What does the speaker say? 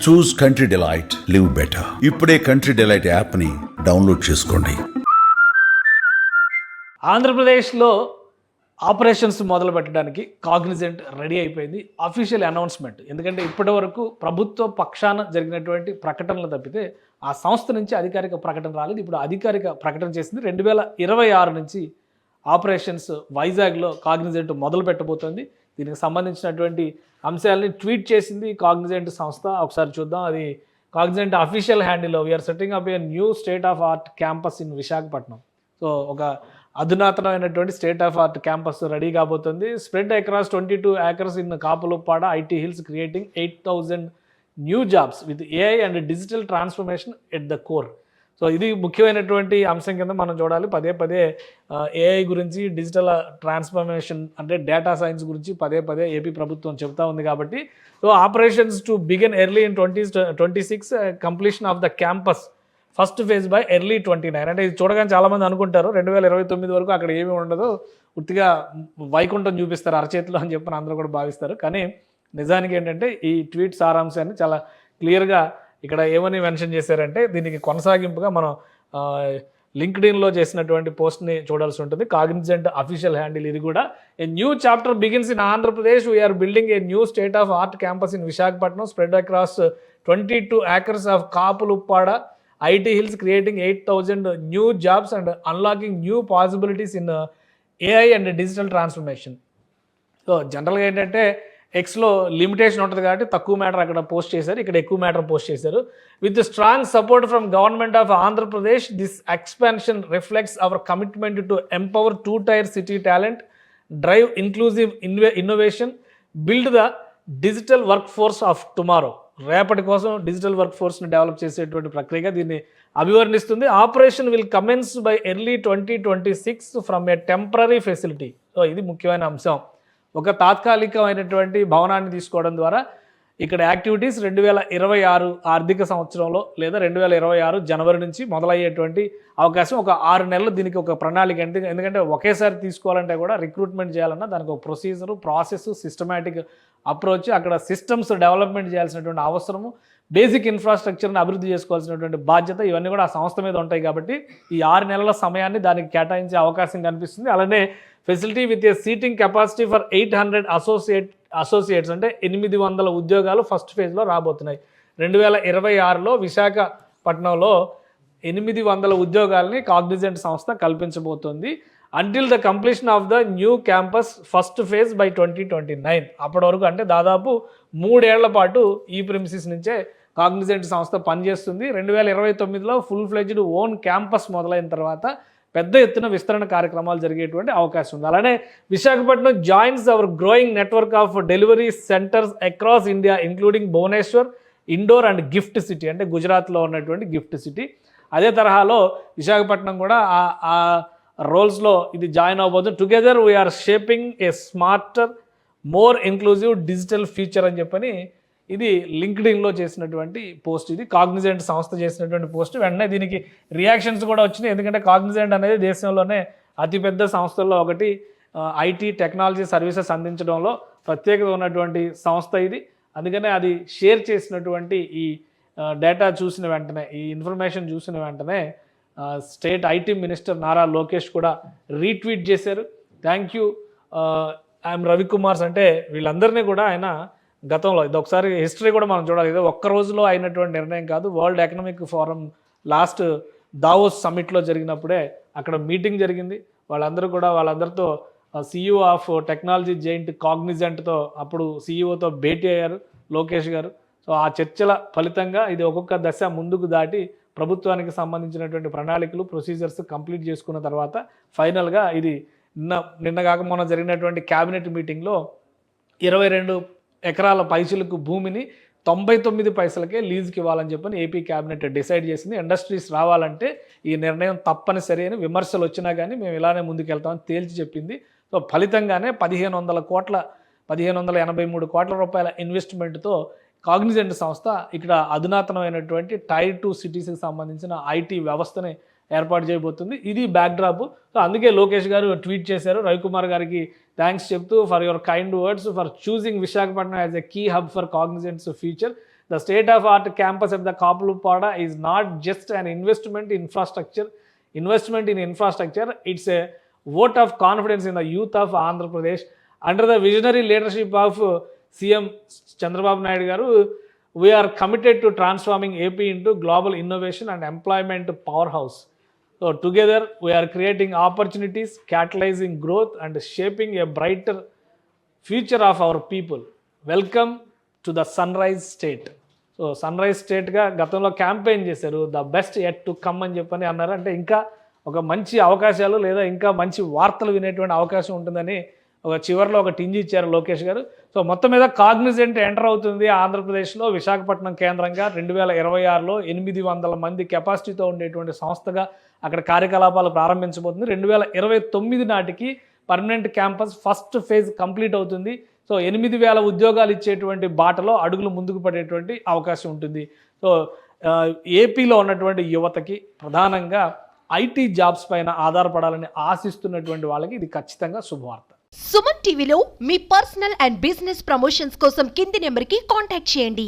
చూస్ country delight, live better. ఇప్పుడే country delight యాప్ని download చేసుకోండి. ఆంధ్రప్రదేశ్లో ఆపరేషన్స్ మొదలు పెట్టడానికి కాగ్నిజెంట్ రెడీ అయిపోయింది. Official announcement. ఎందుకంటే ఇప్పటి వరకు ప్రభుత్వ పక్షాన జరిగినటువంటి ప్రకటనలు తప్పితే ఆ సంస్థ నుంచి అధికారిక ప్రకటన రాలేదు. ఇప్పుడు అధికారిక ప్రకటన చేసింది. 2026 నుంచి ఆపరేషన్స్ వైజాగ్లో కాగ్నిజెంట్ మొదలు పెట్టబోతోంది. దీనికి సంబంధించినటువంటి అంశాలని ట్వీట్ చేసింది కాగ్నిజెంట్ సంస్థ. ఒకసారి చూద్దాం. అది కాగ్నిజెంట్ అఫీషియల్ హ్యాండిల్లో we are setting up a new state of art campus in Visakhapatnam. So ఒక అధునాతనమైనటువంటి state of art campus ready కాబోతుంది. Spread across 22 acres in Kapuluppada IT hills, creating 8,000 new jobs with AI and digital transformation at the core. So ఇది ముఖ్యమైనటువంటి అంశం కింద మనం చూడాలి. పదే పదే ఏఐ గురించి, డిజిటల్ ట్రాన్స్ఫర్మేషన్ అంటే డేటా సైన్స్ గురించి పదే పదే ఏపీ ప్రభుత్వం చెబుతూ ఉంది. కాబట్టి so operations to begin early in 2026, completion of the campus first phase by early 29. అంటే ఇది చూడగానే చాలామంది అనుకుంటారు 2029 వరకు అక్కడ ఏమీ ఉండదు, ఉత్తిగా వైకుంఠం చూపిస్తారు అరచేతిలో అని చెప్పని అందరూ కూడా భావిస్తారు. కానీ నిజానికి ఏంటంటే ఈ ట్వీట్ సారాంశాన్ని చాలా క్లియర్గా ఇక్కడ ఏమని మెన్షన్ చేశారంటే, దీనికి కొనసాగింపుగా మనం లింక్డ్ఇన్లో చేసినటువంటి పోస్ట్ని చూడాల్సి ఉంటుంది. కాగ్నిజెంట్ అఫీషియల్ హ్యాండిల్ ఇది కూడా. A new chapter begins in Andhra Pradesh, we're building a new state of art campus in Visakhapatnam, spread across 22 acres of Kapuluppada IT hills, creating 8,000 new jobs and unlocking new possibilities in AI and digital transformation. So జనరల్గా ఏంటంటే ఎక్స్లో limitation ఉంటుంది కాబట్టి తక్కువ matter అక్కడ post చేశారు, ఇక్కడ ఎక్కువ మ్యాటర్ పోస్ట్ చేశారు. With strong support from government of Andhra Pradesh, this expansion reflects our commitment to empower 2-tier city talent, drive inclusive innovation, build the digital workforce of tomorrow. రేపటి కోసం డిజిటల్ వర్క్ ఫోర్స్ని develop చేసేటువంటి ప్రక్రియగా దీన్ని అభివర్ణిస్తుంది. Operation will commence by early 2026 from a temporary facility. So ఇది ముఖ్యమైన అంశం. ఒక తాత్కాలికమైనటువంటి భవనాన్ని తీసుకోవడం ద్వారా ఇక్కడ యాక్టివిటీస్ 2026 ఆర్థిక సంవత్సరంలో లేదా 2026 జనవరి నుంచి మొదలయ్యేటువంటి అవకాశం. ఒక 6 నెలలు దీనికి ఒక ప్రణాళిక. ఎందుకంటే ఒకేసారి తీసుకోవాలంటే కూడా రిక్రూట్మెంట్ చేయాలన్నా దానికి ఒక ప్రొసీజరు, ప్రాసెస్, సిస్టమేటిక్ అప్రోచ్, అక్కడ సిస్టమ్స్ డెవలప్మెంట్ చేయాల్సినటువంటి అవసరము, బేసిక్ ఇన్ఫ్రాస్ట్రక్చర్ని అభివృద్ధి చేసుకోవాల్సినటువంటి బాధ్యత ఇవన్నీ కూడా ఆ సంస్థ మీద ఉంటాయి. కాబట్టి ఈ 6 నెలల సమయాన్ని దానికి కేటాయించే అవకాశం కనిపిస్తుంది. అలానే facility with a seating capacity for 800 associates అంటే 800 ఉద్యోగాలు ఫస్ట్ ఫేజ్లో రాబోతున్నాయి. 2026లో విశాఖపట్నంలో 800 ఉద్యోగాలని కాగ్నిజెంట్ సంస్థ కల్పించబోతోంది. Until the completion of the new campus first phase by 2029. అప్పటి వరకు అంటే దాదాపు 3 ఏళ్ల పాటు ఈ ప్రిమిసిస్ నుంచే కాగ్నిజెంట్ సంస్థ పనిచేస్తుంది. 2029లో ఫుల్ ఫ్లెడ్జ్డ్ ఓన్ క్యాంపస్ మొదలైన తర్వాత పెద్ద ఎత్తున విస్తరణ కార్యక్రమాలు జరిగేటువంటి అవకాశం ఉంది. అలానే Visakhapatnam joins our growing network of delivery centres across India, including Bhubaneswar, Indore and GIFT City అంటే గుజరాత్లో ఉన్నటువంటి గిఫ్ట్ సిటీ. అదే తరహాలో విశాఖపట్నం కూడా ఆ రోల్స్లో ఇది జాయిన్ అవ్వబోతుంది. Together we are shaping a smarter, more inclusive digital future అని చెప్పని ఇది లింక్డ్ఇన్లో చేసినటువంటి పోస్ట్. ఇది కాగ్నిజెంట్ సంస్థ చేసినటువంటి పోస్ట్. వెంటనే దీనికి రియాక్షన్స్ కూడా వచ్చినాయి. ఎందుకంటే కాగ్నిజెంట్ అనేది దేశంలోనే అతిపెద్ద సంస్థల్లో ఒకటి. ఐటీ టెక్నాలజీ సర్వీసెస్ అందించడంలో ప్రత్యేకత ఉన్నటువంటి సంస్థ ఇది. అందుకనే అది షేర్ చేసినటువంటి ఈ డేటా చూసిన వెంటనే, ఈ ఇన్ఫర్మేషన్ చూసిన వెంటనే state IT minister Nara Lokesh కూడా రీట్వీట్ చేశారు. థ్యాంక్ యూ ఐఎమ్ రవికుమార్స్. అంటే వీళ్ళందరినీ కూడా ఆయన గతంలో ఇది ఒకసారి హిస్టరీ కూడా మనం చూడాలి. ఇది ఒక్క రోజులో అయినటువంటి నిర్ణయం కాదు. World Economic Forum last Davos సమ్మిట్లో జరిగినప్పుడే అక్కడ మీటింగ్ జరిగింది. వాళ్ళందరితో CEO ఆఫ్ టెక్నాలజీ జైంట్ కాగ్నిజెంట్తో అప్పుడు CEOతో భేటీ అయ్యారు లోకేష్ గారు. సో ఆ చర్చల ఫలితంగా ఇది ఒక్కొక్క దశ ముందుకు దాటి ప్రభుత్వానికి సంబంధించినటువంటి ప్రణాళికలు, ప్రొసీజర్స్ కంప్లీట్ చేసుకున్న తర్వాత ఫైనల్గా ఇది నిన్నగాక మొన్న జరిగినటువంటి క్యాబినెట్ మీటింగ్లో 22 ఎకరాల పైసలకు భూమిని 99 పైసలకే లీజుకి ఇవ్వాలని చెప్పని ఏపీ క్యాబినెట్ డిసైడ్ చేసింది. ఇండస్ట్రీస్ రావాలంటే ఈ నిర్ణయం తప్పనిసరి అని విమర్శలు వచ్చినా కానీ మేము ఇలానే ముందుకెళ్తామని తేల్చి చెప్పింది. సో ఫలితంగానే 1,583 కోట్ల రూపాయల ఇన్వెస్ట్మెంట్తో కాగ్నిజెంట్ సంస్థ ఇక్కడ అధునాతనమైనటువంటి టైర్ 2 సిటీస్కి సంబంధించిన ఐటీ వ్యవస్థని ఏర్పాటు చేయబోతుంది. ఇది బ్యాక్డ్రాప్. సో అందుకే లోకేష్ గారు ట్వీట్ చేశారు రవికుమార్ గారికి థ్యాంక్స్ చెప్తూ, for your kind words for choosing Visakhapatnam as a key hub for Cognizant's future. The state-of-art campus at the Kaplupada is not just an investment in infrastructure, it's a vote of confidence in the youth of Andhra Pradesh. Under the visionary leadership of CM Chandrababu Naidu garu, we are committed to transforming AP into global innovation and employment powerhouse. So together we are creating opportunities, catalyzing growth and shaping a brighter future of our people. Welcome to the Sunrise State. So sunrise స్టేట్గా గతంలో campaign చేశారు, the best yet to come అని చెప్పని అన్నారు. అంటే ఇంకా ఒక మంచి అవకాశాలు లేదా ఇంకా మంచి వార్తలు వినేటువంటి అవకాశం ఉంటుందని ఒక చివరిలో ఒక టింజ్ ఇచ్చారు లోకేష్ గారు. సో మొత్తం మీద కాగ్నిజెంట్ ఎంటర్ అవుతుంది ఆంధ్రప్రదేశ్లో విశాఖపట్నం కేంద్రంగా 2026లో 800 మంది కెపాసిటీతో ఉండేటువంటి సంస్థగా అక్కడ కార్యకలాపాలు ప్రారంభించబోతుంది. 2029 నాటికి permanent campus first phase complete అవుతుంది. సో 8,000 ఉద్యోగాలు ఇచ్చేటువంటి బాటలో అడుగులు ముందుకు పడేటువంటి అవకాశం ఉంటుంది. సో ఏపీలో ఉన్నటువంటి యువతకి ప్రధానంగా ఐటీ జాబ్స్ పైన ఆధారపడాలని ఆశిస్తున్నటువంటి వాళ్ళకి ఇది ఖచ్చితంగా శుభవార్త. సుమన్ టీవీలో మీ పర్సనల్ అండ్ బిజినెస్ ప్రమోషన్స్ కోసం కింది నెంబర్కి కాంటాక్ట్ చేయండి.